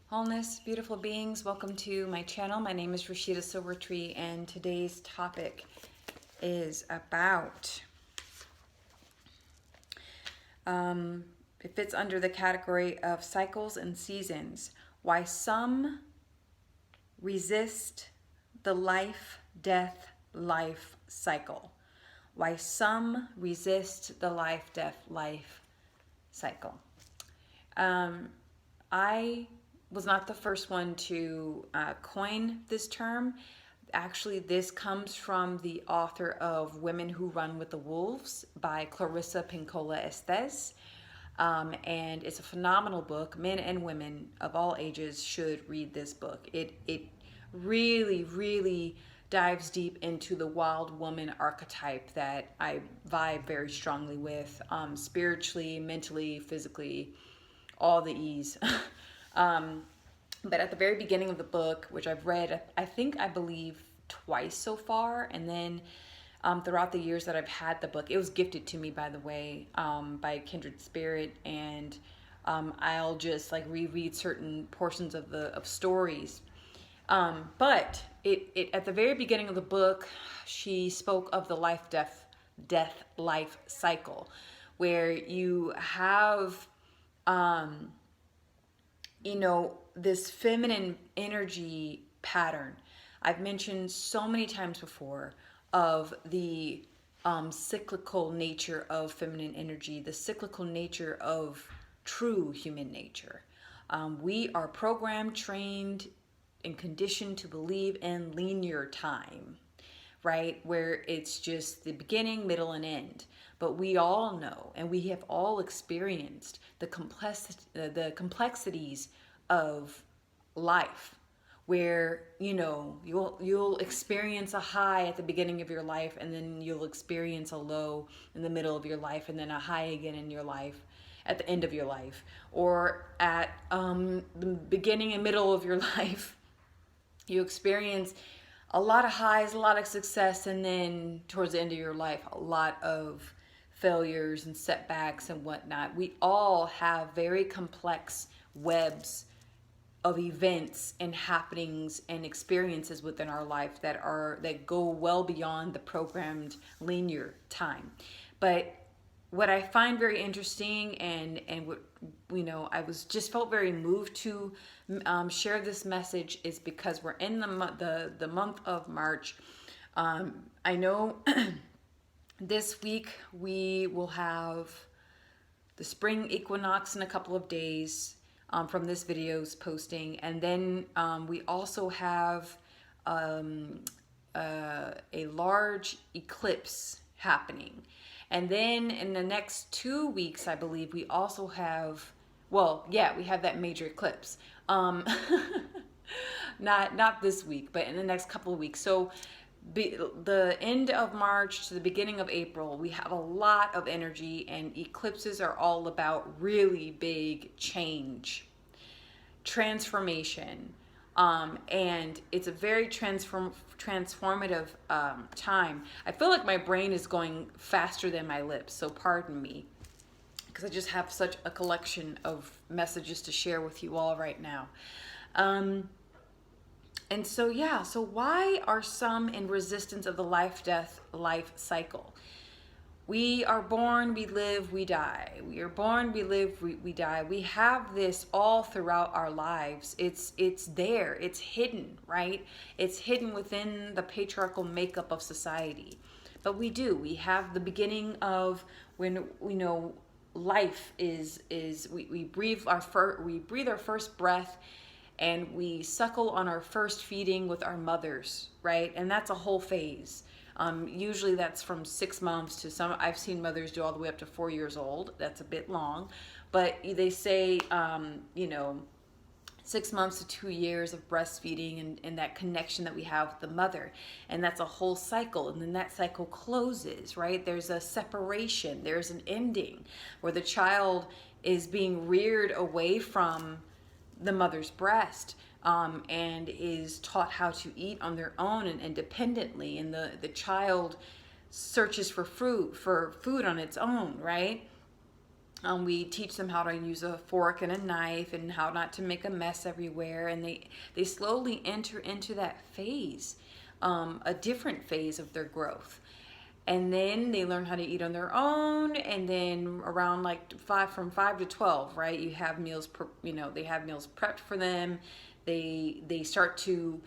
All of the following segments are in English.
Wholeness, beautiful beings, welcome to my channel. My name is Rashida Silvertree, and today's topic is about, it fits under the category of cycles and seasons, why some resist the life-death-life cycle. Why some resist the life-death-life cycle. I was not the first one to coin this term. Actually, this comes from the author of Women Who Run with the Wolves by Clarissa Pinkola Estes. And it's a phenomenal book. Men and women of all ages should read this book. It really dives deep into the wild woman archetype that I vibe very strongly with, spiritually, mentally, physically, all the E's. But at the very beginning of the book, which I've read, I believe twice so far, and then throughout the years that I've had the book, it was gifted to me, by the way, by Kindred Spirit, and I'll just like reread certain portions of stories. But it at the very beginning of the book, she spoke of the life cycle, where you have this feminine energy pattern. I've mentioned so many times before of the cyclical nature of feminine energy, the cyclical nature of true human nature. We are programmed, trained, and conditioned to believe in linear time, right? Where it's just the beginning, middle, and end. But we all know, and we have all experienced the complexities of life, where you'll experience a high at the beginning of your life, and then you'll experience a low in the middle of your life, and then a high again in your life at the end of your life, or at the beginning and middle of your life you experience a lot of highs, a lot of success, and then towards the end of your life, a lot of failures and setbacks and whatnot. We all have very complex webs of events and happenings and experiences within our life that go well beyond the programmed linear time. But what I find very interesting, and what I felt very moved to share this message, is because we're in the month of March. I know this week we will have the spring equinox in a couple of days from this video's posting, and then we also have a large eclipse happening. And then in the next 2 weeks, I believe, we also have, we have that major eclipse. Not this week, but in the next couple of weeks. So the end of March to the beginning of April, we have a lot of energy, and eclipses are all about really big change, transformation. And it's a very transformative time. I feel like my brain is going faster than my lips, so pardon me, because I just have such a collection of messages to share with you all right now. And so why are some in resistance of the life-death-life cycle? We are born, we live, we die. We are born, we live, we die. We have this all throughout our lives. It's there, it's hidden, right? It's hidden within the patriarchal makeup of society. But we have the beginning of when life is we breathe our first breath, and we suckle on our first feeding with our mothers, right? And that's a whole phase. Usually that's from 6 months to some. I've seen mothers do all the way up to 4 years old. That's a bit long, but they say 6 months to 2 years of breastfeeding and that connection that we have with the mother, and that's a whole cycle. And then that cycle closes, right? There's a separation. There's an ending where the child is being reared away from the mother's breast, and is taught how to eat on their own and independently, and the child searches for food on its own, right? We teach them how to use a fork and a knife and how not to make a mess everywhere. And they slowly enter into that phase, a different phase of their growth. And then they learn how to eat on their own. And then around like from 5 to 12, right? You have meals, they have meals prepped for them. They start to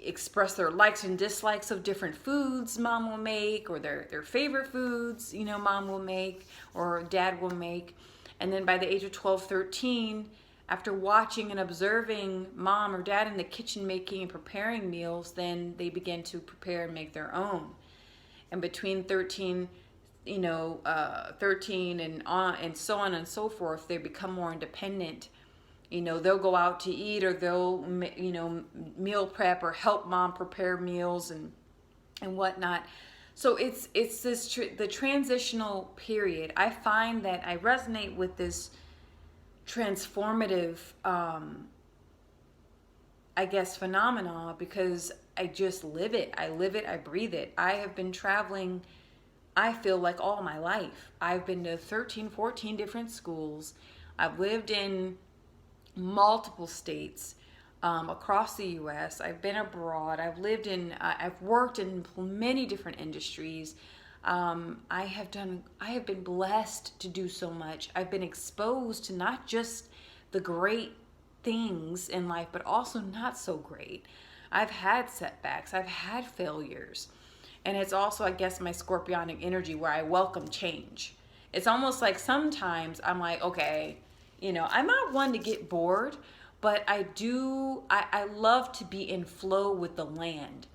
express their likes and dislikes of different foods mom will make, or their favorite foods, mom will make or dad will make. And then by the age of 12, 13, after watching and observing mom or dad in the kitchen making and preparing meals, then they begin to prepare and make their own. And between 13 and on and so on and so forth, they become more independent. They'll go out to eat, or they'll, meal prep or help mom prepare meals and whatnot. So it's this the transitional period. I find that I resonate with this transformative, phenomena, because I just live it. I live it. I breathe it. I have been traveling, I feel like, all my life. I've been to 13, 14 different schools. I've lived in multiple states across the U.S. I've been abroad. I've worked in many different industries. I have been blessed to do so much. I've been exposed to not just the great things in life, but also not so great. I've had setbacks. I've had failures. And it's also, I guess, my scorpionic energy where I welcome change. It's almost like sometimes I'm like, okay, I'm not one to get bored, but I love to be in flow with the land.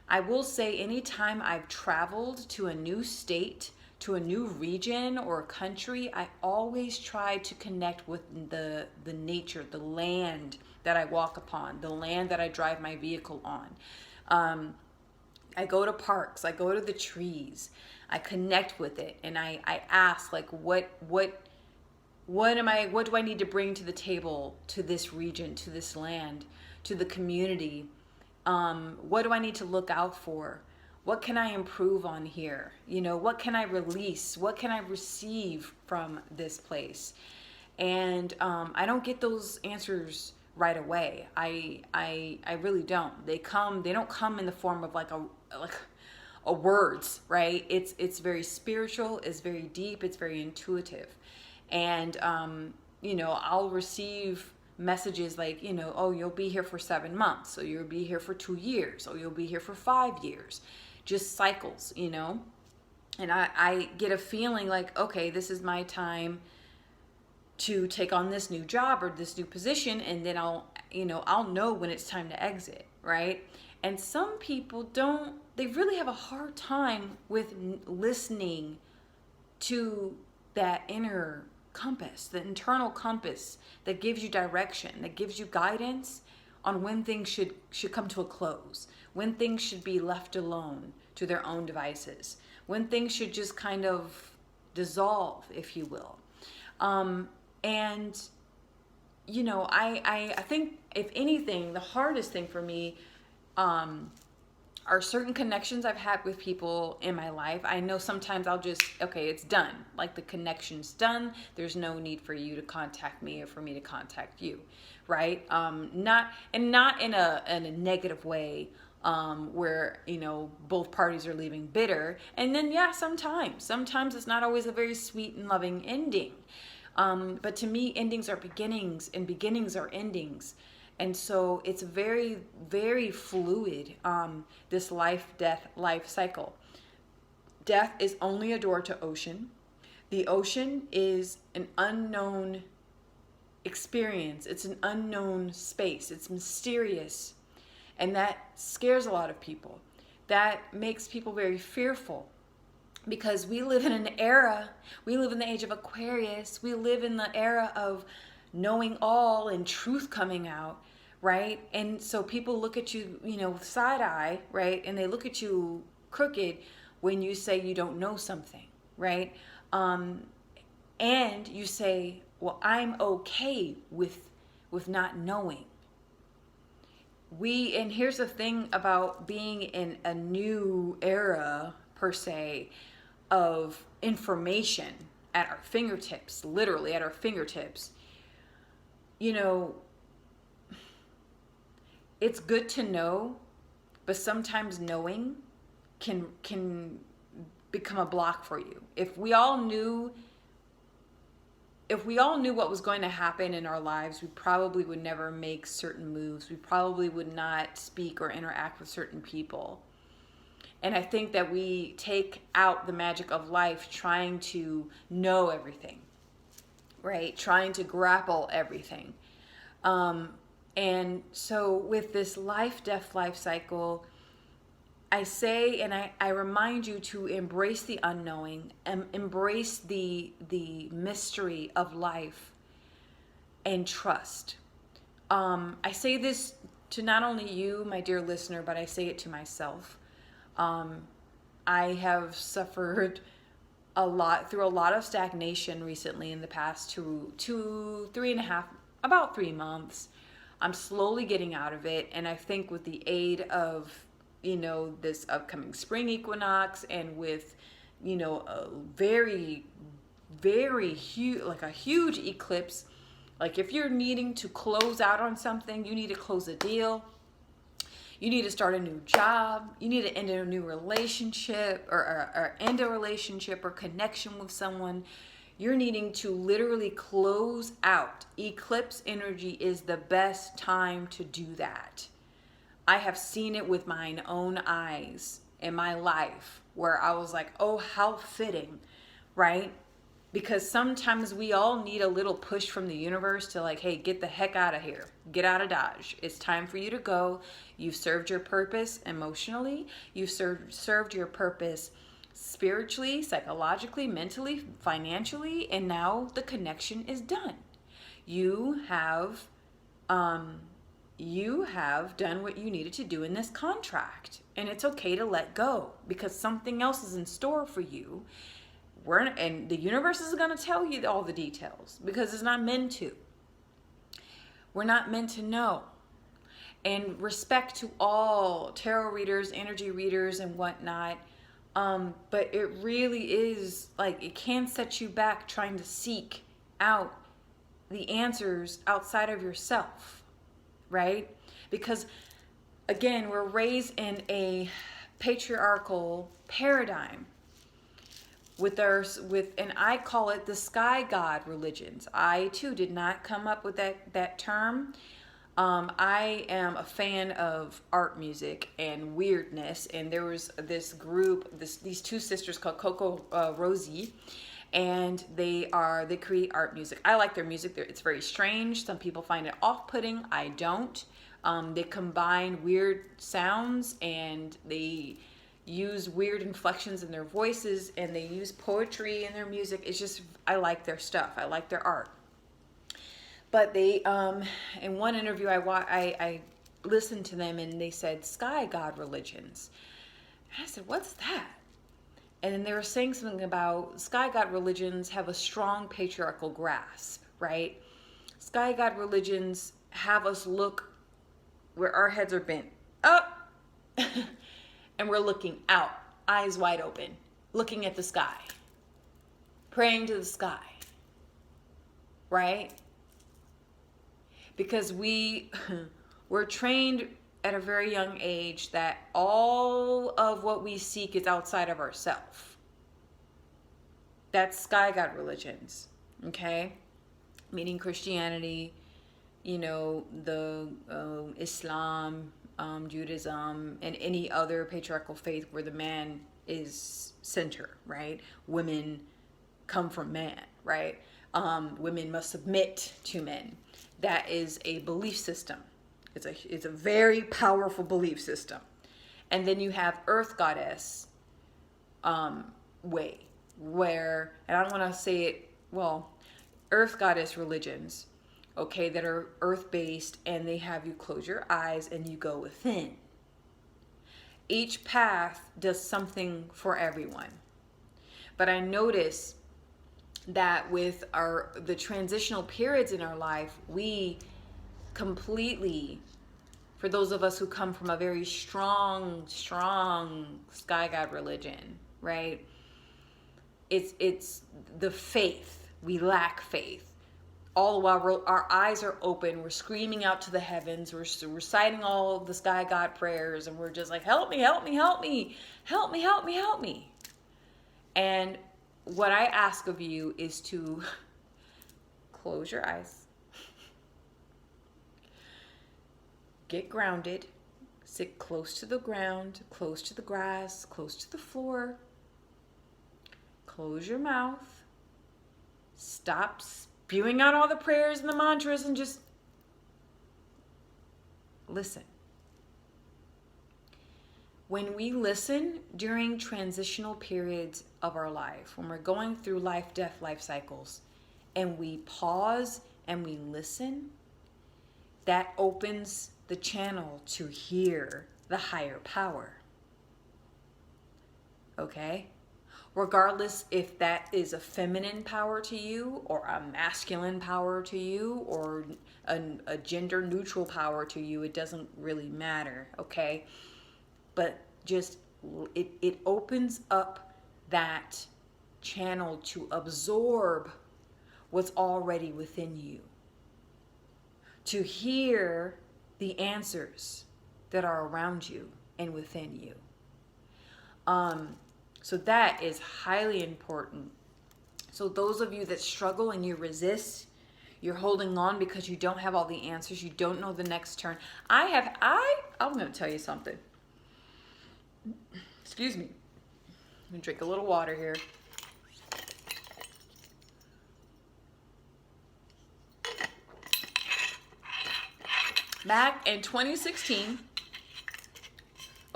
I will say anytime I've traveled to a new state, to a new region or a country, I always try to connect with the nature, the land that I walk upon, the land that I drive my vehicle on. I go to parks, I go to the trees, I connect with it, and I ask, like, what do I need to bring to the table, to this region, to this land, to the community? What do I need to look out for? What can I improve on here? What can I release? What can I receive from this place? And I don't get those answers right away. I really don't. They don't come in the form of like a words, right? It's very spiritual, it's very deep, it's very intuitive. And I'll receive messages like, oh, you'll be here for 7 months, or you'll be here for 2 years, or you'll be here for 5 years. Just cycles, and I get a feeling like, okay, this is my time to take on this new job or this new position, and then I'll know when it's time to exit, right? And some people they really have a hard time with listening to that inner compass, the internal compass that gives you direction, that gives you guidance on when things should come to a close, when things should be left alone to their own devices, when things should just kind of dissolve, if you will. I think, if anything, the hardest thing for me are certain connections I've had with people in my life. I know sometimes I'll just, okay, it's done. Like, the connection's done. There's no need for you to contact me or for me to contact you, right? Not in a negative way, where, both parties are leaving bitter. And then, yeah, sometimes it's not always a very sweet and loving ending. But to me, endings are beginnings and beginnings are endings. And so it's very, very fluid, this life-death life cycle. Death is only a door to ocean. The ocean is an unknown experience. It's an unknown space. It's mysterious. And that scares a lot of people. That makes people very fearful. Because we live in an era, we live in the age of Aquarius, we live in the era of knowing all and truth coming out, right? And so people look at you, with side eye, right? And they look at you crooked when you say you don't know something, right? And you say, well, I'm okay with not knowing. And here's the thing about being in a new era, per se, of information at our fingertips, literally at our fingertips, you know, it's good to know, but sometimes knowing can become a block for you. If we all knew what was going to happen in our lives, we probably would never make certain moves. We probably would not speak or interact with certain people. And I think that we take out the magic of life trying to know everything, right? Trying to grapple everything. And so with this life-death life cycle, I say, and I remind you to embrace the unknowing and embrace the mystery of life and trust. I say this to not only you, my dear listener, but I say it to myself. I have suffered through a lot of stagnation recently in the past 3.5, about 3 months. I'm slowly getting out of it, and I think with the aid of, this upcoming spring equinox, and with, a very, very huge, like a huge eclipse. Like if you're needing to close out on something, you need to close a deal, you need to start a new job, you need to end a new relationship or end a relationship or connection with someone. You're needing to literally close out. Eclipse energy is the best time to do that. I have seen it with mine own eyes in my life where I was like, oh, how fitting, right? Because sometimes we all need a little push from the universe to like, hey, get the heck out of here. Get out of Dodge. It's time for you to go. You've served your purpose emotionally. You've served your purpose spiritually, psychologically, mentally, financially, and now the connection is done. You have done what you needed to do in this contract, and it's okay to let go because something else is in store for you. And the universe is going to tell you all the details because it's not meant to. We're not meant to know. And respect to all tarot readers, energy readers, and whatnot. But it really is like it can set you back trying to seek out the answers outside of yourself, right? Because again, we're raised in a patriarchal paradigm and I call it the sky god religions. I too did not come up with that term. I am a fan of art music and weirdness, and there was this group, these two sisters called Coco Rosie, and they create art music. I like their music. It's very strange. Some people find it off-putting. I don't. They combine weird sounds, and they use weird inflections in their voices, and they use poetry in their music. It's just, I like their stuff. I like their art. But they, in one interview I listened to them, and they said sky god religions. And I said, what's that? And then they were saying something about sky god religions have a strong patriarchal grasp, right? Sky god religions have us look where our heads are bent up and we're looking out, eyes wide open, looking at the sky, praying to the sky, right? Because we're trained at a very young age that all of what we seek is outside of ourselves. That's sky god religions, okay? Meaning Christianity, the Islam, Judaism, and any other patriarchal faith where the man is center, right? Women come from man, right? Women must submit to men. That is a belief system. It's a very powerful belief system. And then you have Earth Goddess way, where, and I don't want to say it, well, Earth Goddess religions, okay, that are earth-based, and they have you close your eyes and you go within. Each path does something for everyone. But I notice that with the transitional periods in our life, we completely, for those of us who come from a very strong sky god religion, right? it's the faith. We lack faith. All the while our eyes are open, we're screaming out to the heavens, we're reciting all the sky God prayers, and we're just like, help me, help me, help me, help me, help me, help me. And what I ask of you is to close your eyes, get grounded, sit close to the ground, close to the grass, close to the floor, close your mouth, stop spewing out all the prayers and the mantras, and just listen. When we listen during transitional periods of our life, when we're going through life, death, life cycles, and we pause and we listen, that opens the channel to hear the higher power. Okay? Regardless if that is a feminine power to you, or a masculine power to you, or a gender neutral power to you, it doesn't really matter, okay? But just, it opens up that channel to absorb what's already within you, to hear the answers that are around you and within you. So that is highly important. So those of you that struggle and you resist, you're holding on because you don't have all the answers, you don't know the next turn. I'm going to tell you something. Excuse me. I'm going to drink a little water here. Back in 2016,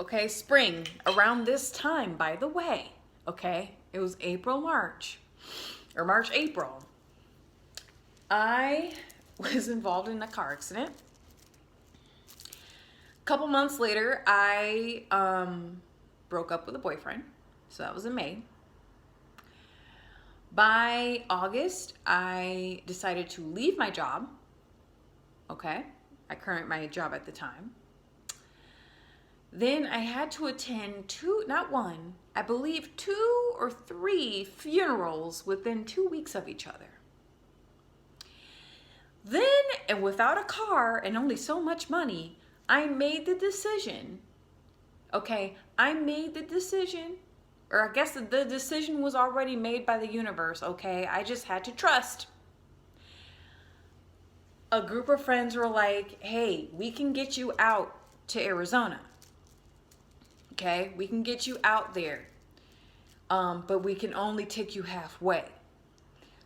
okay, spring, around this time, by the way, okay, it was March, April. I was involved in a car accident. A couple months later, I broke up with a boyfriend, so that was in May. By August, I decided to leave my job, okay, my job at the time. Then I had to attend two or three funerals within 2 weeks of each other. Then, and without a car and only so much money, I made the decision, or I guess the decision was already made by the universe, okay? I just had to trust. A group of friends were like, hey, we can get you out to Arizona. Okay, we can get you out there, but we can only take you halfway.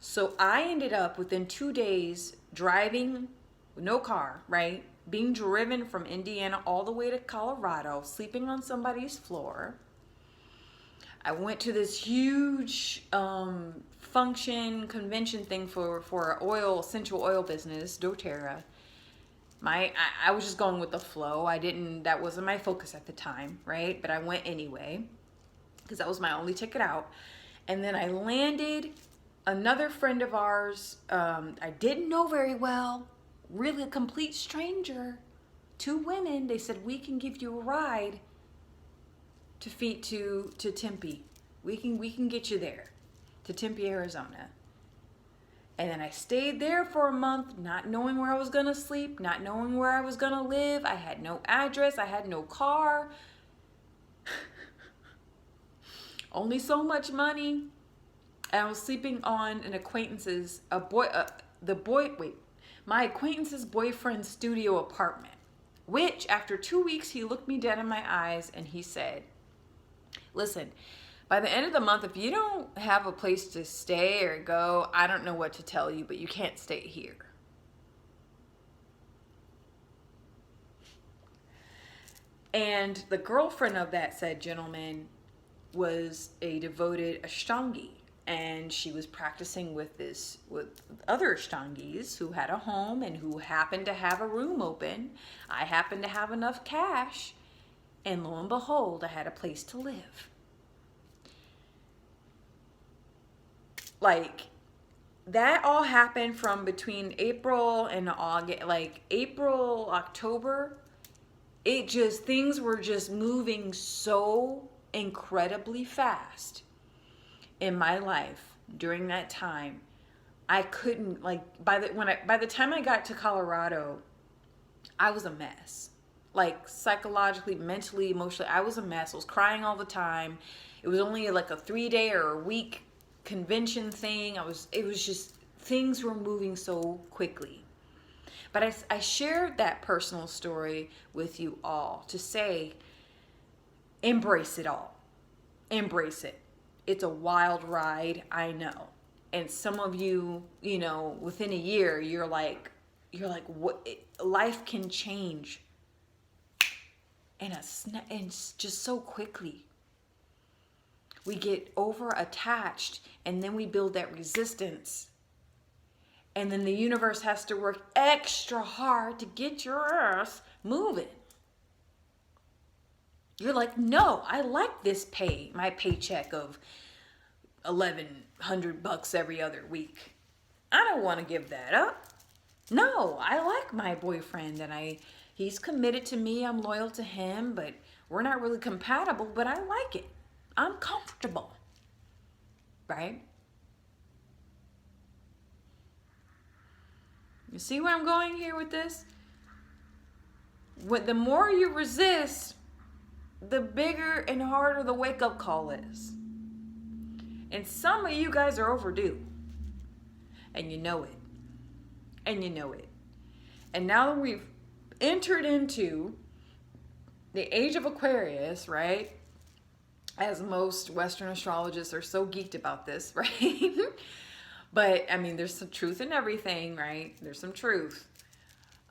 So I ended up within 2 days driving with no car, right? Being driven from Indiana all the way to Colorado, sleeping on somebody's floor. I went to this huge convention thing for essential oil business, doTERRA. I was just going with the flow. That wasn't my focus at the time, right? But I went anyway, because that was my only ticket out. And then I landed. Another friend of ours, I didn't know very well, really a complete stranger, 2 women, they said, we can give you a ride to Tempe. We can get you there, to Tempe, Arizona. And then I stayed there for a month, not knowing where I was going to sleep, not knowing where I was going to live. I had no address. I had no car. Only so much money. And I was sleeping on my acquaintance's boyfriend's studio apartment, which after 2 weeks, he looked me dead in my eyes and he said, listen, by the end of the month, if you don't have a place to stay or go, I don't know what to tell you, but you can't stay here. And the girlfriend of that said gentleman was a devoted Ashtangi, and she was practicing with other Ashtangis who had a home and who happened to have a room open. I happened to have enough cash, and lo and behold, I had a place to live. Like, that all happened from between April and August, October. Things were just moving so incredibly fast. in my life during that time, I couldn't, like, by the time I got to Colorado, I was a mess. Like, psychologically, mentally, emotionally, I was a mess. I was crying all the time. It was only like a 3-day or a week convention thing. It was just, things were moving so quickly. But I shared that personal story with you all to say, embrace it all. Embrace it. It's a wild ride, I know. And some of you, you know, within a year, you're like, what? Life can change, and just so quickly. We get over attached, and then we build that resistance, and then the universe has to work extra hard to get your ass moving. You're like, no, I like this my paycheck of $1,100 every other week. I don't want to give that up. No, I like my boyfriend, and he's committed to me. I'm loyal to him, but we're not really compatible, but I like it. I'm comfortable. Right? You see where I'm going here with this? The more you resist, the bigger and harder the wake-up call is. And some of you guys are overdue. And you know it. And you know it. And now that we've entered into the age of Aquarius, right? As most Western astrologists are so geeked about this, right? But, I mean, there's some truth in everything, right? There's some truth.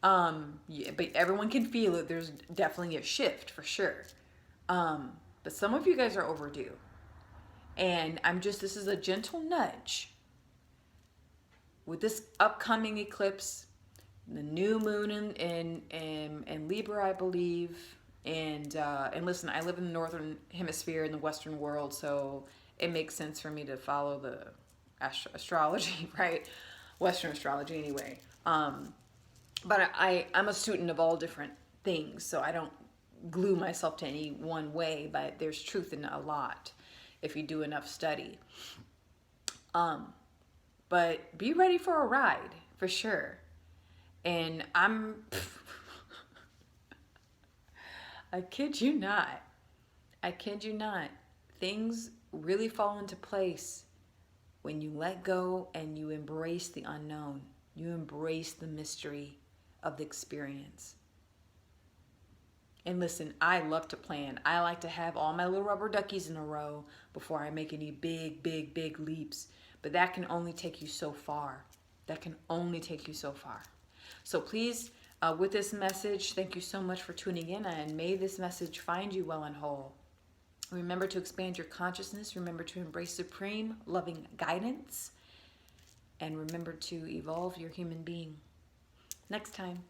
Yeah, but everyone can feel it. There's definitely a shift, for sure. But some of you guys are overdue. And this is a gentle nudge. With this upcoming eclipse, the new moon in Libra, I believe. And listen, I live in the northern hemisphere in the Western world, so it makes sense for me to follow the astrology, right? Western astrology anyway. But I'm a student of all different things, so I don't glue myself to any one way, but there's truth in a lot if you do enough study. But be ready for a ride, for sure. And I kid you not. I kid you not. Things really fall into place when you let go and you embrace the unknown. You embrace the mystery of the experience. And listen, I love to plan. I like to have all my little rubber duckies in a row before I make any big, big, big leaps. But that can only take you so far. That can only take you so far. So please, with this message, thank you so much for tuning in, and may this message find you well and whole. Remember to expand your consciousness. Remember to embrace supreme, loving guidance. And remember to evolve your human being. Next time.